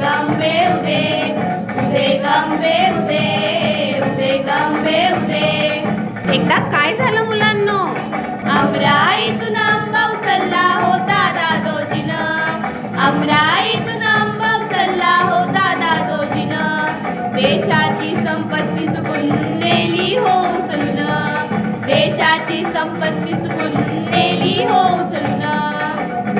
गंबे उदे उदे गंबे उदे उदे गंबे उदे. एकदा काय झालं मुलांनो? अमराईतून आंबा उचलला होता दादोजीनं. अमराईतून आंबा उचलला होता दादोजीनं. देशाची संपत्ती चुकून नेली हो उचलून. देशाची संपत्ती चुकून नेली हो उचलून.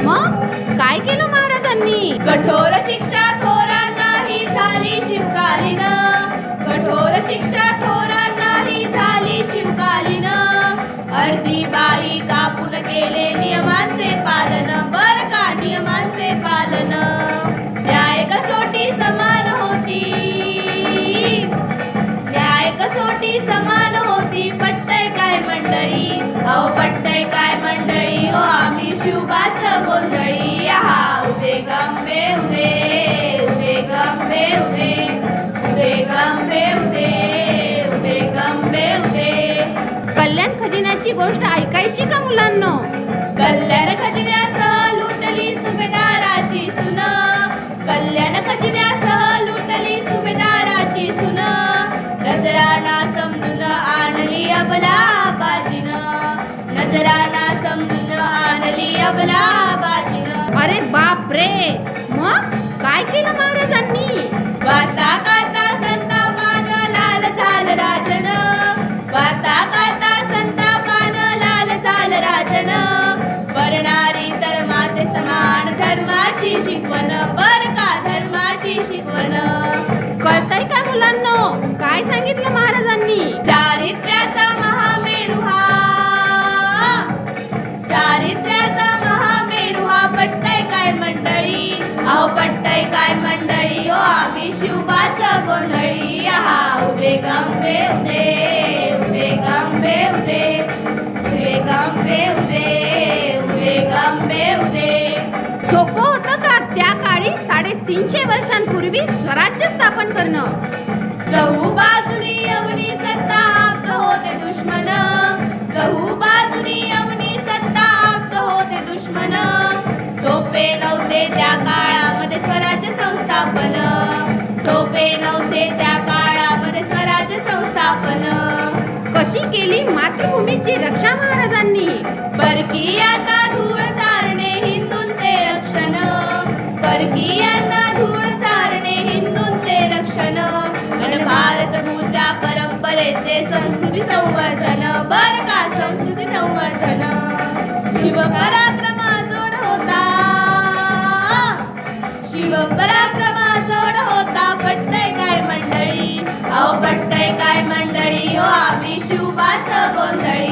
मग काय केलं महाराजांनी? कठोर शिक्षा थोरांनाही झाली शिवकालीन. कठोर शिक्षा थोरांनाही झाली शिवकालीन. अर्धी बाई कापून केले नियमांचे पालन. बर का नियमांचे पालन. न्याय कसोटी समान होती. न्याय कसोटी समान होती. पटतय काय मंडळी? अहो पटतय काय मंडळी? हो आम्ही शिवबाच गोंधळी. आहा उदे गंबे उदे उदे गंबे उदे उदे गंबे उदे उदे गंबे उदे. कल्याण खजिन्याची गोष्ट ऐकायची का मुलांनो? कल्याण खजिन्यासह लुटली सुभेदाराची सुन. कल्याण खजिन्यासह लुटली सुभेदाराची सुन. नजराना समजून आणली अबला बाजीनं. नजराना समजून आणली अबला बाजीनं. अरे बाप रे! मग काय केलं महाराजांनी? वार्ता काता संतापान लाल झाल राजन. वार्ता काता संतापान लाल झाल राजन. बरणारी तर माते समान धर्माची शिकवण. बर का धर्माची शिकवण. कळतंय काय मुलांनो? काय सांगितलं महाराजांनी? चारित्र्याचा महामेरू हा. चारित्र्याचा महामेरू हा. पटतय काय मंडळी? अहो पटतय काय मंडळी? हो आम्ही शिवबाच गोंधळी. आहा उदे गंबे उदे उदे गंबे उदे उदे गंबे उदे उदे गंबे उदे. सोपं होतं का त्या काळी 350 वर्षांपूर्वी स्वराज्य स्थापन करणं? चहू बाजूनी यमनी सत्ता आपत होते दुश्मन. चहू बाजूनी यमनी सत्ता आपत होते दुश्मन. सोपे नव्हते त्या काळामध्ये स्वराज्य संस्थापन. सोपे नव्हते त्या काळामध्ये स्वराज्य संस्थापन. कशी केली मातृभूमीची रक्षा महाराजांनी? परकीयांना धूळ चारणे हिंदूंचे रक्षण. परकीयांना धूळ चारणे हिंदूंचे रक्षण. आणि भारतभूच्या परंपरेचे संस्कृती संवर्धन. बर का संस्कृती संवर्धन. शिवपराक्रमाजोड होता. शिवपराक्रमाजोड होता. पटतय काय मंडळी? अहो पटतय काय मंडळी? हो आम्ही शिवबाच गोंधळी.